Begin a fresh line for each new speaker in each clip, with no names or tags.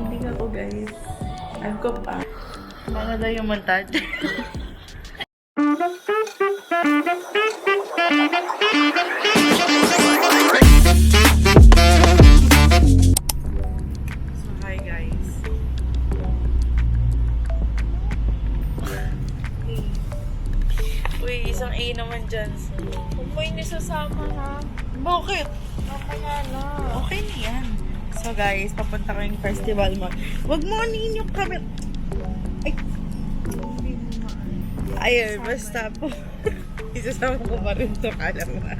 Hindi ako guys. Alam ko pa. Baka daw yung montage. So hi guys. Uy, isang A naman dyan. Huwag mo yung nisasama ha. Bakit? Mamaya na. Okay na yan. So guys, papunta ko yung festival mo. Huwag mo anihin yung camera. Ay. Ayun, basta po. Isasama ko pa rin ito, kala mo na.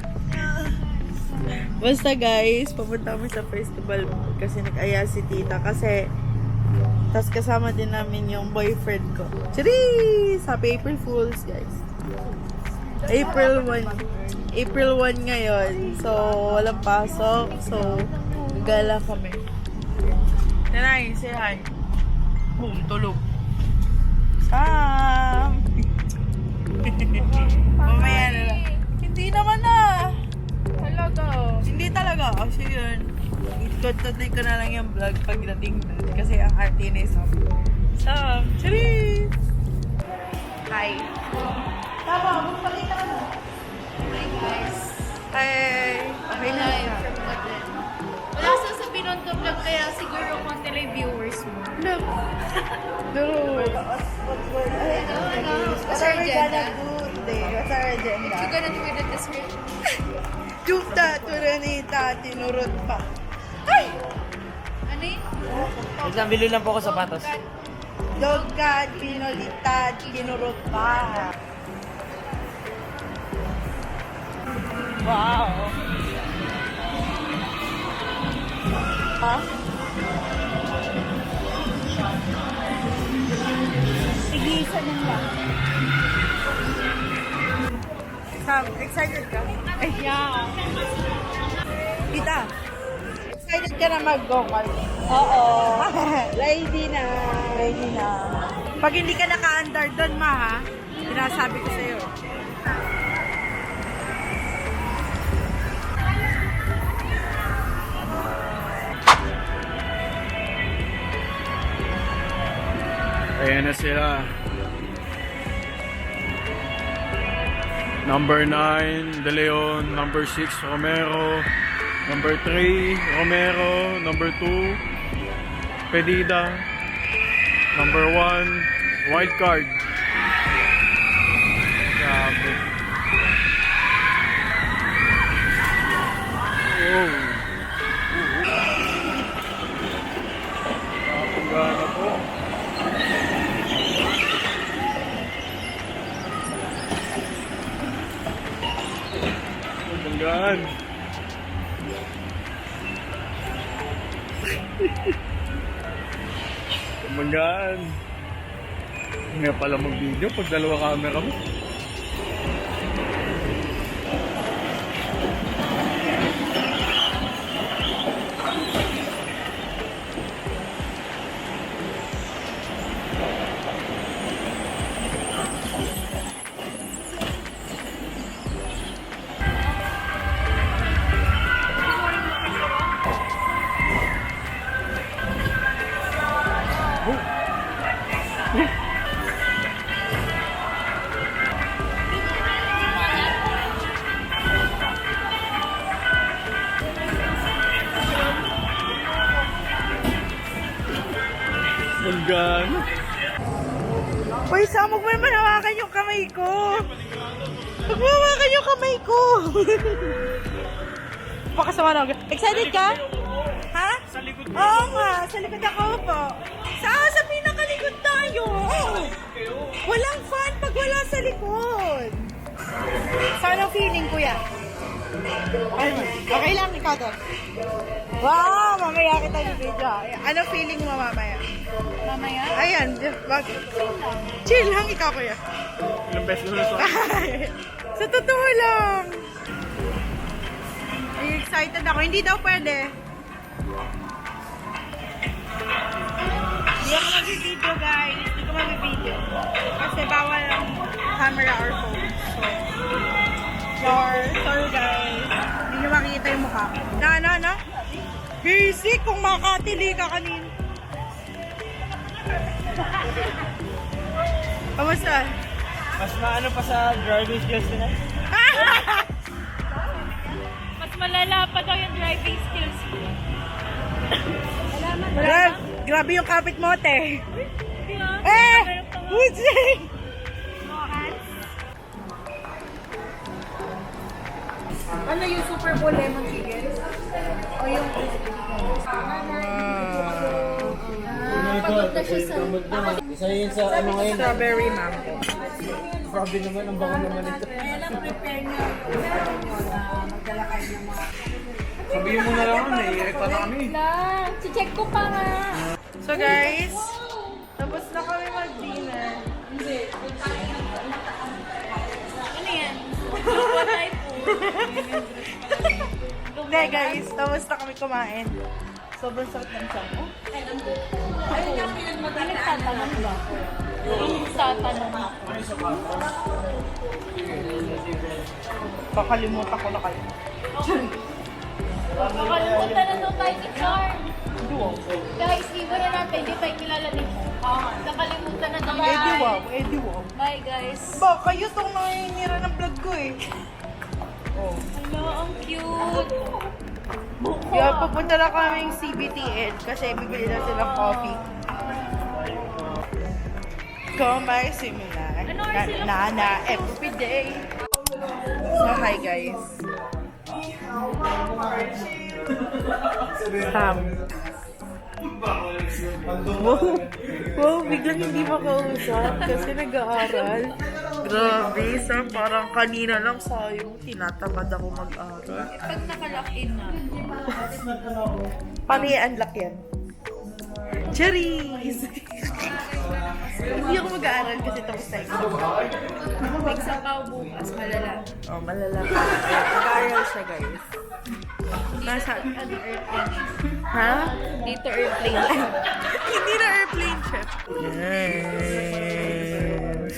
Basta guys, papunta kami sa festival mo. Kasi nag-aya si tita. Kasi, tas kasama din namin yung boyfriend ko. Charis! Happy April Fools, guys. April 1 ngayon. So, walang pasok. So, gala kami. Nanay, say hi. Boom, tulog. Sam! Mamaya na lang. Hindi naman na. Talaga. Hindi talaga. Kasi yun. Itutuloy ko na lang yung vlog pagdating doon. Kasi ang arte ni Sam. Sam! Charis! Hi. Tama, magpakita ka na.
Hi guys.
Hey! Okay na siya.
Wala sasabihin on the vlog kaya siguro konti lang viewers mo.
Look. Dude.
What's our agenda?
What's our agenda?
If you're gonna do it at this rate.
Jukta, turanita, tinurot pa. Ay!
Ano yun?
Wait lang, bili lang po ako sapatos.
Dogkat, pinolitad, kinurot pa. Wow! Ha? Tigisan lang lang. Sam, excited ka? Ay, yeah. Tita, excited ka na mag-go-kart? Oo. Ready na. Ready na. Pag hindi ka naka-under doon, ma, ha? Sinasabi ko sa'yo.
Ayan na sila. Number 9, De Leon. Number 6, Romero. Number 3, Romero. Number 2, Pedida. Number 1, wild card. Grabe. Oh. Gana po. Yan. Kumagaan. Hindi pala mag-video pag dalawa camera mo. Hanggang.
Uy, Sam, huwag mo naman hawakan yung kamay ko. Huwag mo hawakan yung kamay ko. Pakasama na ako. Excited ka? Ha?
Sa likod mo.
Oo nga, sa likod ako po. Sa pinakalikod tayo. Walang fun pag wala sa likod. Saan ang feeling, kuya? Okay lang, ikaw to. Wow, mamaya kita yung video. Ano feeling mo mamaya?
Mamaya?
Ayan, chill lang ikaw, kuya.
Ilang beses na sa
Sa totoo lang. Ay, excited ako. Hindi daw pwede. Hindi ako mag-video, guys. Hindi ko mag-video. Kasi bawal ang camera or phone. So, sorry guys. Hindi nyo makikita yung mukha ko. Na? Basic kung makatili ka kanina. Kamusta?
Mas maano pa sa driving skills na.
Mas malala pa daw yung driving skills ko.
Grabe yung kapit mo, te.
Hindi ah.
Eh!
Meron pa nga.
Uzi!
Ano yung Super Bowl lemon chicken? O yung... Pagod na siya sa...
Isa yun sa ano ngayon.
Strawberry mango.
Grabe naman, ang bango naman ito.
Sabihin mo na lang, naiirita na kami.
Check ko pa nga.
So guys, tapos na kami mag-dinner.
Ano yan? Walay po.
Hindi guys, tapos na kami kumain. Sobrang sakit ng tiyan ko.
Nagtatanong ba? Nagtatanong.
Kakalimutan ko na kayo.
Makalimutan na daw tayo ni Charm. Guys, iwan na natin. Hindi tayo kilala ni nakalimutan na daw
Eddie
tayo.
wow, Eddie wow.
Bye guys.
Ba, kayo tong nangingira ng vlog ko eh. Oh.
Hello, ang cute.
Kaya pupunta na kaming CBTN kasi bibili na silang coffee. Kumbay simula.
Ano oras sila
Na every day. So hi guys. Sam. Wow, biglang hindi makausap kasi nag-aaral. Grabe, Sam, parang kanina lang sayang tinatamad ako mag-aaral.
Pag nakalock-in na.
Paano i-unlock yan? Cherries! Hindi ako mag-aaral kasi tapos na ikaw.
Nagsapaw bukas, malala.
Oh, malala. Ayan, mag-aaral siya, guys. Nasa...
Ano, airplane.
Ha?
Dito airplane.
Hindi na airplane siya. Yes.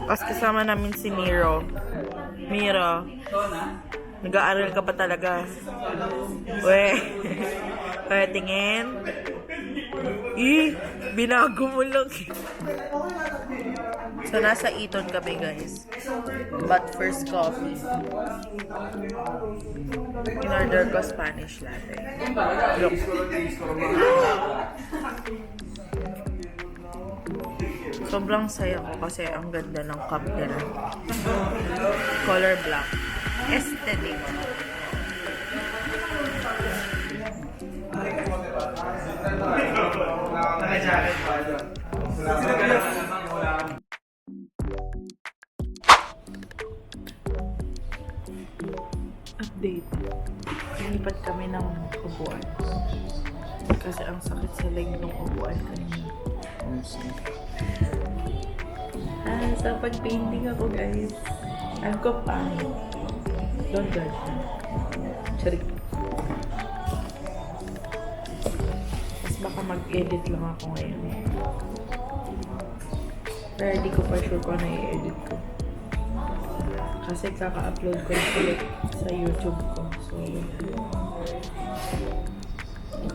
Tapos kasama namin si Miro. Miro. Nag-aaral ka pa talaga. We. Kaya tingin. Binago mo lang. So, nasa Eton kami, guys. But first coffee. In-order ko Spanish latte. Look. Sobrang saya ko kasi ang ganda ng cup nila. Color black. Aesthetic. Update. Lumipat kami ng upuan. Kasi ang sakit sa leg ng upuan kanina. Sa pag-painting ako, guys. Alam ko pangit. Don't judge me. Charik. Mas baka mag-edit lang ako ngayon. Pero di ko pa sure kung ano i-edit ko. Kasi kaka-upload ko na ulit sa YouTube ko. So,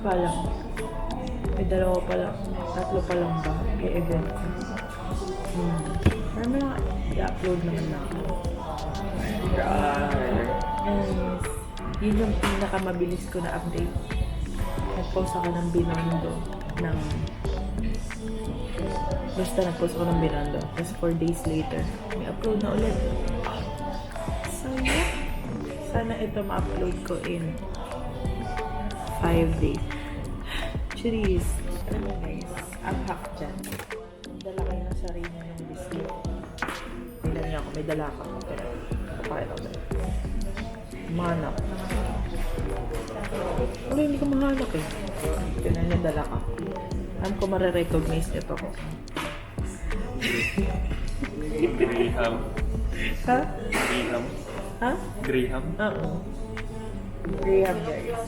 pa lang. May dalawa pa lang. Tatlo pa lang ba? I-event ko. Parang may mga i-upload naman na ako. Yes. Yun yung pinakamabilis ko na update. Nag-post ako ng Binondo ng... Basta nag-post ako ng Binondo. Tapos 4 days later, may upload na ulit. So, yeah. Sana ito ma-upload ko in 5 days. Cheers! Ano guys? Ang hack dyan. Dala kayo ng sarili ng biscuit. Tignan niyo ako, may dala ka. Pero, kapakita ko dala. Mahanap. Ano, hindi ko mahanap eh. Tignan niyo, dala ka. Alam ko marirecognize nito ko.
Graham.
Ha?
Graham?
Ha?
Graham?
Oo. Graham, guys.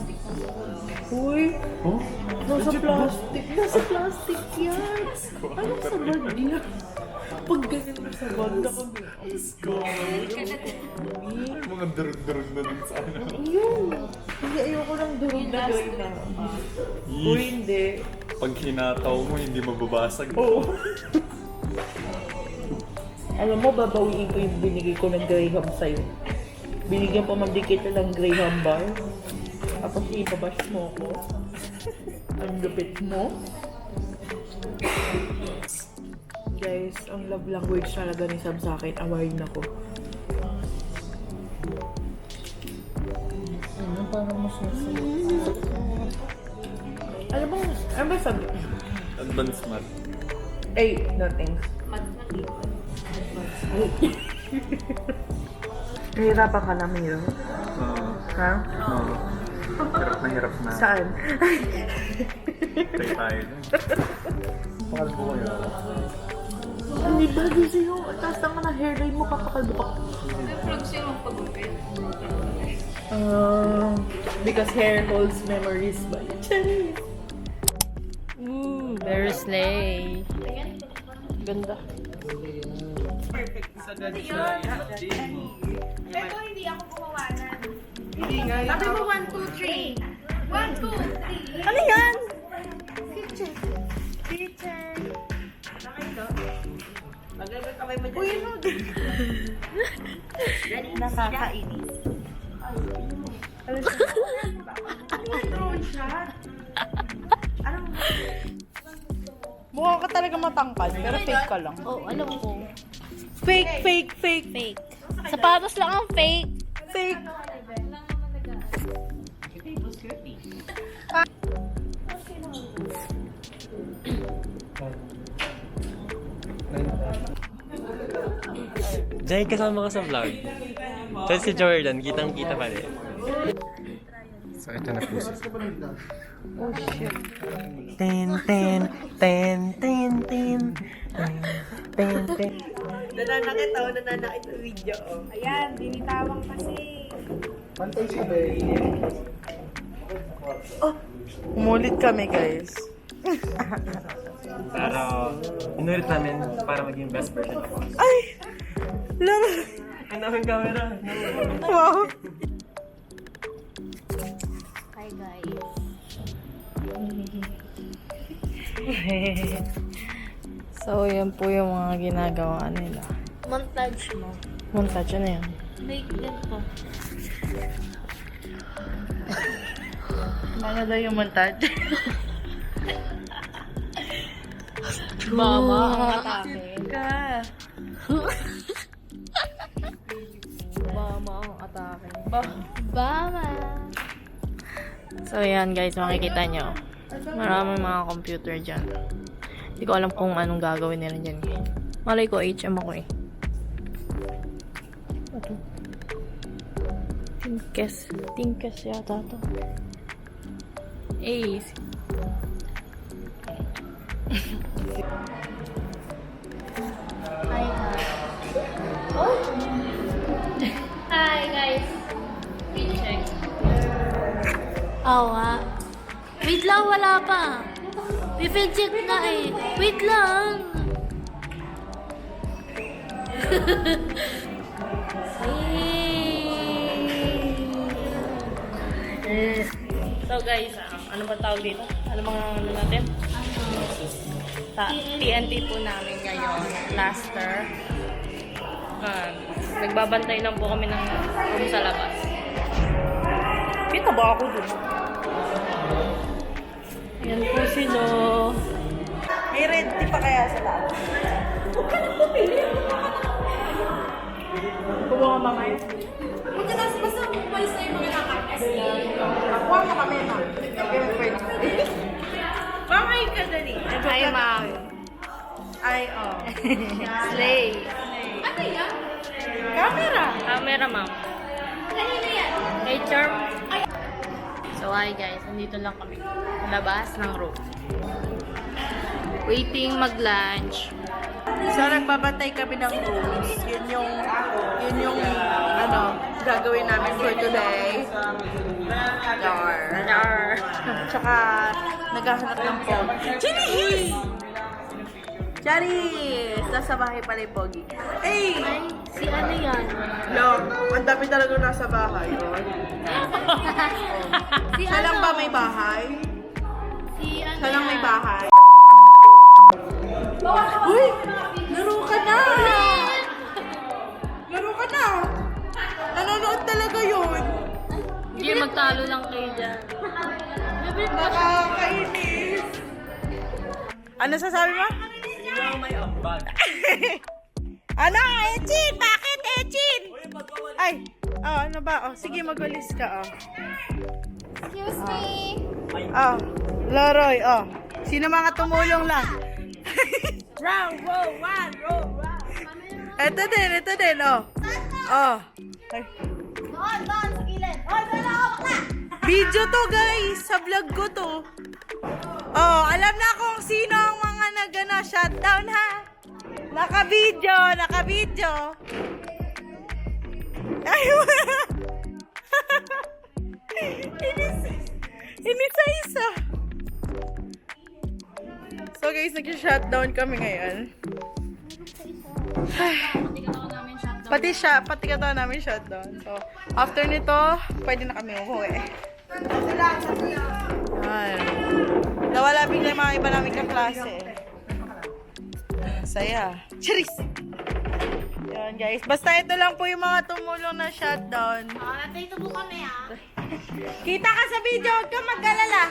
Uy!
Oh?
Nasa plastic. Nasa plastic yan. Anong sa bag niya? Pag ganyan na sa bag na kami.
Mga durug-durug na dun sa ano.
Yun. Hindi, ayoko ng durog na doy na. Uy, hindi.
Pag hinataw mo, hindi mababasag.
Oo. Alam mo, babawiin ko yung binigay ko ng Graham sa'yo. Binigyan pa man din kita ng Graham bar. Tapos ibabash mo ko. Ang lupit mo. Guys, ang love language talaga ni Sam sa akin. Awayin ako. Ano, parang mas Ano ba sabi?
Advanced math.
Ay, nothing. Nahirapan ka na, Miro? Ha?
Hirap na.
Saan?
Tayo tayo. Pakal mo kaya.
Hindi ba busy yung taas naman ang hairline mo, papakalbo ka. Because hair holds memories ba? Charis!
Very slay.
Ganda.
Pero hindi ako gumawa na. Sabi mo 1, 2, 3. 1, 2, 3.
Ano yan?
Kitchen.
Uy, ano? Nakakainis.
Drone shot.
Mukha ka talaga matangkad, pero fake ka lang.
Oh, alam ko.
Fake.
Fake. Sapatos lang ang fake.
Fake.
Jay, kasama ka sa vlog. Tapos si Jordan, kitang-kita pa rin.
So, ito na po siya.
Oh, shit.
Ten.
Nananakit sa video. Oh.
Ayan, binitawang kasi.
Umulit kami, guys.
Pero, inulit namin para maging best version of us.
Ay! Laro!
Ang daming camera.
Wow!
Hi guys.
So, yan po yung mga ginagawa nila.
Montage mo.
Montage, ano yan?
Make ganito.
Ano daw yung montage?
Mama, ang atake.
Ka!
Mama, ang atake.
Ba?
Mama.
So, yan guys, makikita nyo. Maraming mga computer dyan. Hindi ko alam kung anong gagawin nila dyan. Malay ko, HM ako eh. Ito. Tinkes yata ito. Ace.
Hi guys. Hi guys. Wait, check. Awa. Wait lang, wala pa. Refill check na eh. Wait lang.
So guys, ano ba tawag dito? Ano mga ano natin? TNT po namin ngayon. Plaster. Nagbabantay lang po kami ng room sa labas. Kita ba ako dun? Yan po sila. May red tea pa kaya sa taas? Huwag ka na pumili. Kuha ka mamaya.
Pagkatapos basta umalis na yung mga nakakas.
Nakuha mo kami, ma'am. Mamay ka dali.
Hi, ma'am.
Ay, oh.
Slay. Ano yan?
Camera.
Camera, ma'am. Kanina yan? Hey, Charm. So, hi guys. Nandito lang kami. Labas ng room. Waiting mag-lunch.
So, nagbabantay kami ng rooms. Yun yung, ano, gagawin namin for today.
Jar.
Tsaka, naghahanap ng pogi. Charis! Charis! Nasa bahay pala yung pogi. Hey!
Ay, si ano yan?
Long, ang dami talaga nasa bahay.
Si
Siya lang ba may bahay?
Si ano
Siya lang may
yan?
bahay. Uy! Laro ka na! Laro ka na! Nanonood talaga yun.
Hindi, magtalo lang kayo dyan.
Nakakainis. Ano sasabi mo? Ano? Echin! Bakit, Echin? Ay! Oh, ano ba? Oh, sige, magwalis ka, oh.
Excuse me.
Oh, Loroy, oh. Sino mga tumulong lang? Round, roll, one, roll, round. Ito din, oh. Oh. Ay.
Doon, sa gilid. Doon na ako bakla.
Video to, guys. Sa vlog ko to. Oh, alam na kung sino ang mga shutdown, ha? Naka-video. Ay, Inisa-isa. So guys, nag-shutdown kami ngayon. Pati katawa namin shutdown. So, after nito, pwede na kami umuwi. Ayan. Nawala bigla yung mga iba namin kaklase. Saya. Charis! Yan guys. Basta ito lang po yung mga tumulong na shutdown.
Nandito po kami, ah.
Kita ka sa video, huwag ka mag-alala.